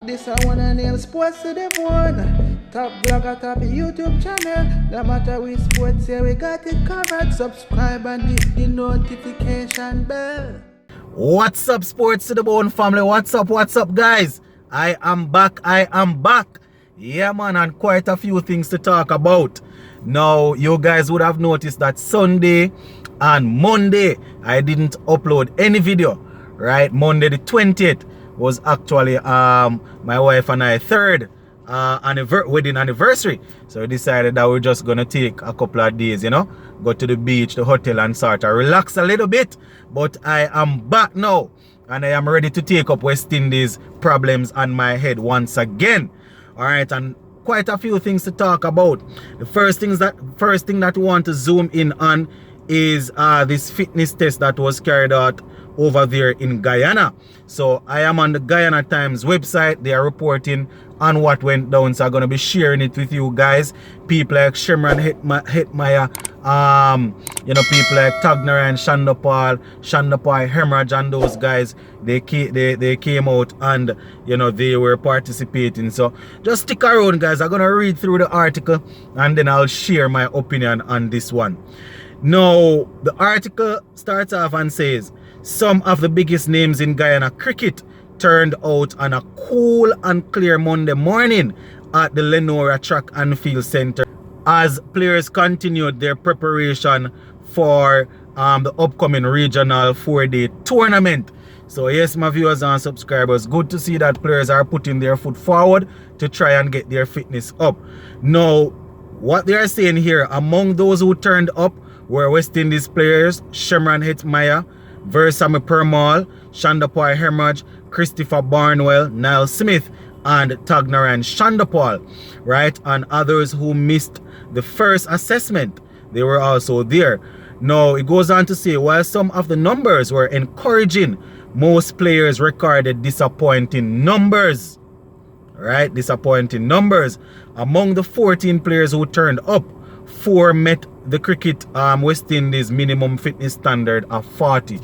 This I wanna nail sports to the bone. Top blogger, top YouTube channel. No matter which sports here, we got it covered. Subscribe and hit the notification bell. What's up, sports to the bone family? What's up, guys? I am back. Yeah, man, and quite a few things to talk about. Now, you guys would have noticed that Sunday and Monday, I didn't upload any video, right? Monday the 20th was actually my wife and I third wedding anniversary. So we decided that we're just gonna take a couple of days, go to the beach, the hotel, and sort of relax a little bit. But I am back now, and I am ready to take up West Indies problems on my head once again. All right, and quite a few things to talk about. The first thing that we want to zoom in on is this fitness test that was carried out over there in Guyana. So I am on the Guyana Times website. They are reporting on what went down, so I'm going to be sharing it with you guys. People like Hetmyer, people like Hetmyer and Shandapal, Hemorrhage, and those guys, they came out and they were participating. So just stick around, guys. I'm going to read through the article and then I'll share my opinion on this one. Now, the article starts off and says, some of the biggest names in Guyana cricket turned out on a cool and clear Monday morning at the Lenora Track and Field Center as players continued their preparation for the upcoming regional 4-day tournament. So yes, my viewers and subscribers, good to see that players are putting their foot forward to try and get their fitness up. Now, what they are saying here, among those who turned up were West Indies players Shemran Hetmyer, Versamy Permal, Shandapal Hemorrhage, Christopher Barnwell, Niall Smith, and Hetmyer and Shandapal, right? And others who missed the first assessment, they were also there. Now, it goes on to say, while some of the numbers were encouraging, most players recorded disappointing numbers, right? Disappointing numbers. Among the 14 players who turned up, 4 met the cricket West Indies minimum fitness standard of 40.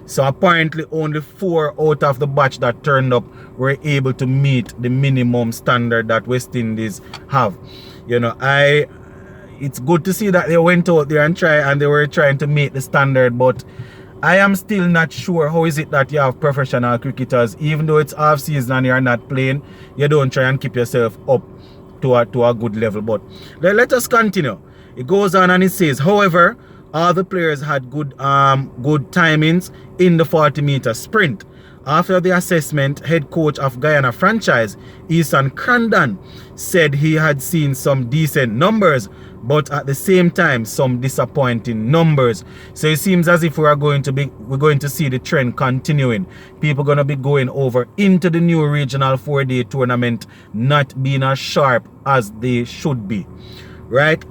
So apparently only 4 out of the batch that turned up were able to meet the minimum standard that West Indies have. It's good to see that they went out there and they were trying to meet the standard, but I am still not sure how is it that you have professional cricketers, even though it's off season and you're not playing, you don't try and keep yourself up to a good level. But let us continue. It goes on and it says, however, all the players had good timings in the 40-meter sprint. After the assessment, head coach of Guyana franchise, Isan Crandon, said he had seen some decent numbers, but at the same time, some disappointing numbers. So it seems as if we're going to see the trend continuing. People going to be going over into the new regional 4-day tournament, not being as sharp as they should be, right?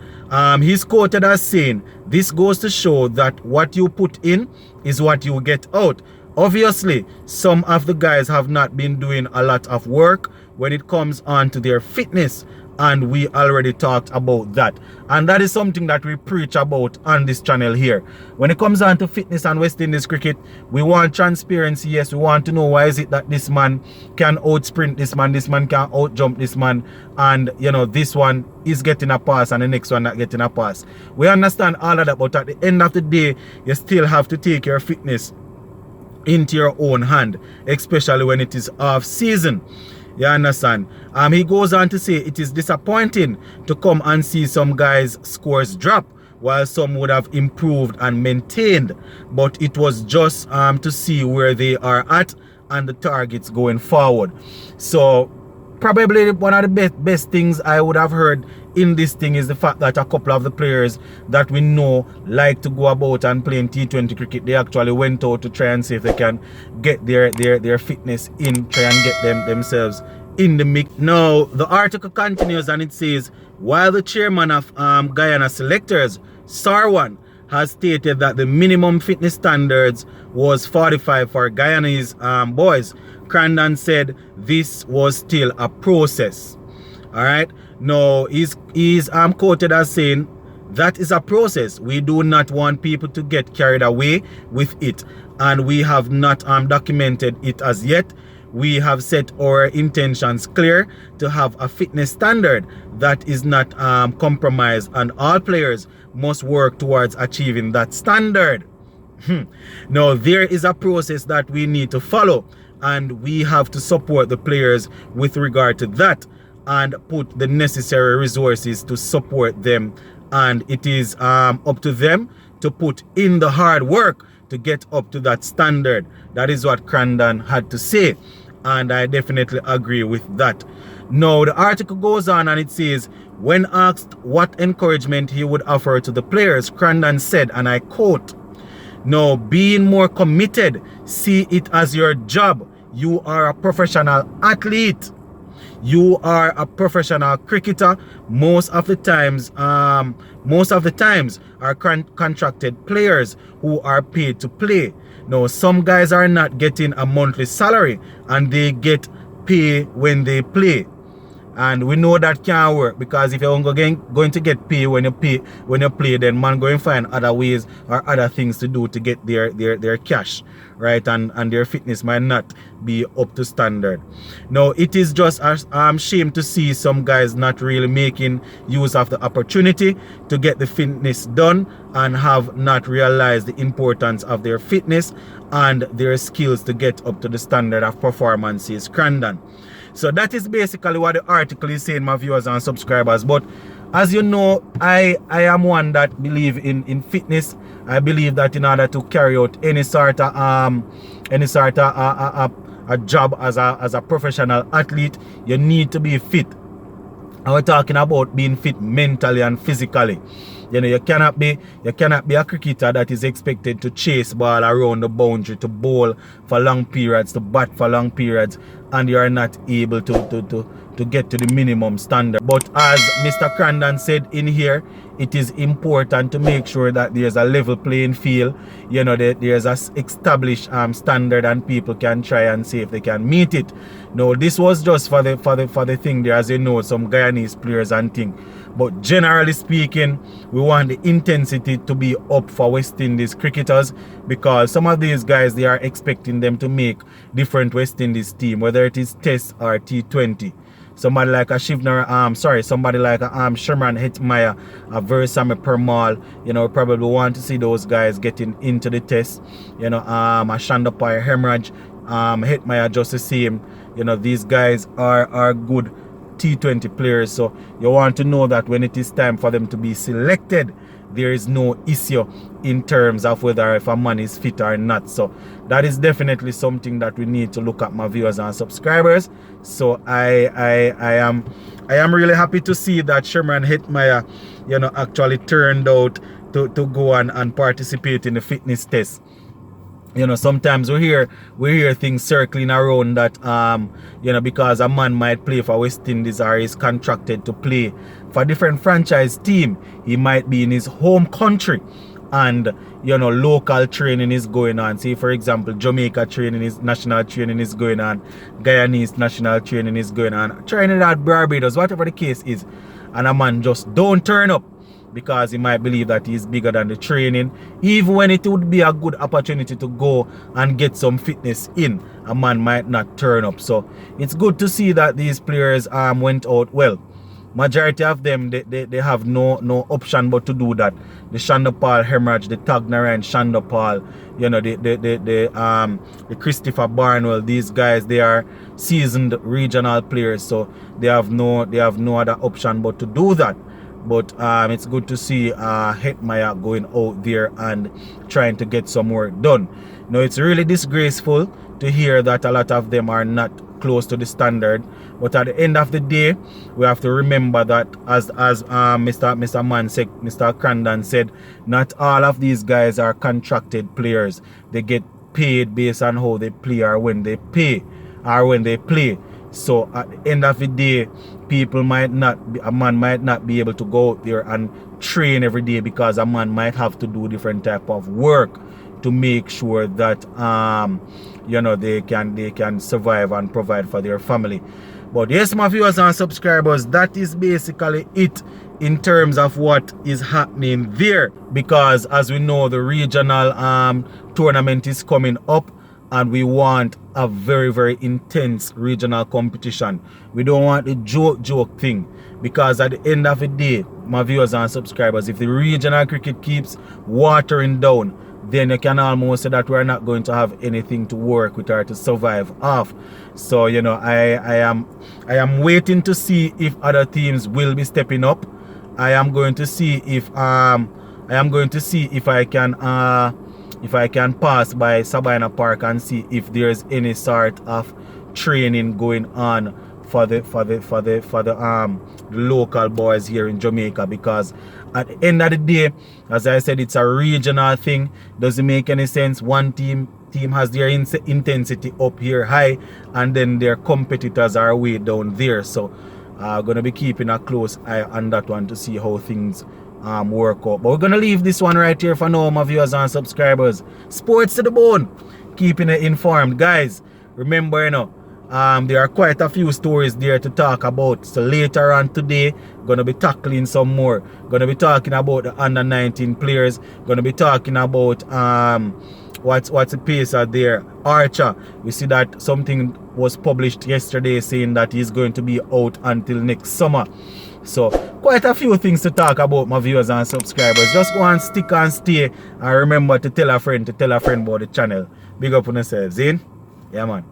He's quoted as saying, this goes to show that what you put in is what you get out. Obviously, some of the guys have not been doing a lot of work when it comes on to their fitness, and we already talked about that. And that is something that we preach about on this channel here. When it comes on to fitness and West Indies cricket, we want transparency. Yes, we want to know why is it that this man can outsprint this man can outjump this man, and this one is getting a pass and the next one not getting a pass. We understand all of that, but at the end of the day, you still have to take your fitness into your own hand, especially when it is off season. You understand? He goes on to say it is disappointing to come and see some guys' scores drop while some would have improved and maintained, but it was just to see where they are at and the targets going forward. So probably one of the best things I would have heard in this thing is the fact that a couple of the players that we know like to go about and playing T20 cricket, they actually went out to try and see if they can get their fitness in, try and get themselves in the mix. Now, the article continues and it says, while the chairman of Guyana selectors, Sarwan, has stated that the minimum fitness standards was 45 for Guyanese boys, Crandon said this was still a process. All right. Now, he's quoted as saying, that is a process. We do not want people to get carried away with it, and we have not documented it as yet. we have set our intentions clear to have a fitness standard that is not compromised, and all players must work towards achieving that standard. Now, there is a process that we need to follow, and we have to support the players with regard to that and put the necessary resources to support them. And it is up to them to put in the hard work to get up to that standard. That is what Crandon had to say, and I definitely agree with that. Now, the article goes on and it says, when asked what encouragement he would offer to the players, Crandon said, and I quote, "Now, being more committed, see it as your job. You are a professional athlete. You are a professional cricketer. Most of the times are contracted players who are paid to play. Now, some guys are not getting a monthly salary and they get pay when they play. And we know that can't work, because if you're going to get paid when you play, then man going to find other ways or other things to do to get their cash, right? And their fitness might not be up to standard. Now, it is just a shame to see some guys not really making use of the opportunity to get the fitness done and have not realized the importance of their fitness and their skills to get up to the standard of performance, says Crandon. So that is basically what the article is saying, my viewers and subscribers. But as you know, I am one that believe in fitness. I believe that in order to carry out any sort of a job as a professional athlete, you need to be fit. And we're talking about being fit mentally and physically. You know, you cannot be a cricketer that is expected to chase ball around the boundary, to bowl for long periods, to bat for long periods, and you are not able to get to the minimum standard. But as Mr. Crandon said in here, it is important to make sure that there's a level playing field. You know, there's a established standard, and people can try and see if they can meet it. No, this was just for the thing there, as you know, some Guyanese players and thing. But generally speaking, we want the intensity to be up for West Indies cricketers, because some of these guys, they are expecting them to make different West Indies team, whether it is Test or T20. Somebody like a somebody like a Sherman Hetmyer, a Versamy Permal, you know, probably want to see those guys getting into the Test. You know, a Shandapaya Hemorrhage, Hetmyer just the same. You know, these guys are good T20 players, so you want to know that when it is time for them to be selected, there is no issue in terms of whether if a man is fit or not. So that is definitely something that we need to look at, my viewers and subscribers. So I am really happy to see that Sherman Hetmyer, you know, actually turned out to go and participate in the fitness test. You know, sometimes we hear things circling around that you know, because a man might play for West Indies or is contracted to play for a different franchise team, he might be in his home country and, you know, local training is going on. Say for example, Jamaica national training is going on, Guyanese national training is going on, Trinidad, Barbados, whatever the case is, and a man just don't turn up because he might believe that he's bigger than the training, even when it would be a good opportunity to go and get some fitness in, a man might not turn up. So it's good to see that these players went out well. Majority of them, they have no option but to do that. The Shandapal Hemorrhage, the Tagnarayan Shandapal, you know, the Christopher Barnwell, these guys, they are seasoned regional players, so they have no other option but to do that. But it's good to see Hetmyer going out there and trying to get some work done. Now, it's really disgraceful to hear that a lot of them are not close to the standard. But at the end of the day, we have to remember that, as Mr. Crandon said, not all of these guys are contracted players. They get paid based on how they play or when they play. So at the end of the day, a man might not be able to go out there and train every day, because a man might have to do different type of work to make sure that you know, they can survive and provide for their family. But yes, my viewers and subscribers, that is basically it in terms of what is happening there, because as we know, the regional tournament is coming up, and we want a very, very intense regional competition. We don't want the joke thing, because at the end of the day, my viewers and subscribers, if the regional cricket keeps watering down, then you can almost say that we're not going to have anything to work with or to survive off. So, you know, I am waiting to see if other teams will be stepping up. I am going to see if I can pass by Sabina Park and see if there's any sort of training going on for the local boys here in Jamaica, because at the end of the day, as I said, it's a regional thing. Doesn't make any sense. One team has their intensity up here high, and then their competitors are way down there. So gonna be keeping a close eye on that one to see how things work out. But we're gonna leave this one right here for now, my viewers and subscribers. Sports to the bone, keeping it informed, guys. Remember, you know, there are quite a few stories there to talk about. So later on today, gonna be tackling some more. Gonna be talking about the under 19 players. Gonna be talking about what's the pacer there, Archer. We see that something was published yesterday saying that he's going to be out until next summer. So quite a few things to talk about, my viewers and subscribers. Just go and stick and stay, and remember to tell a friend about the channel. Big up on yourselves, in? Yeah, man.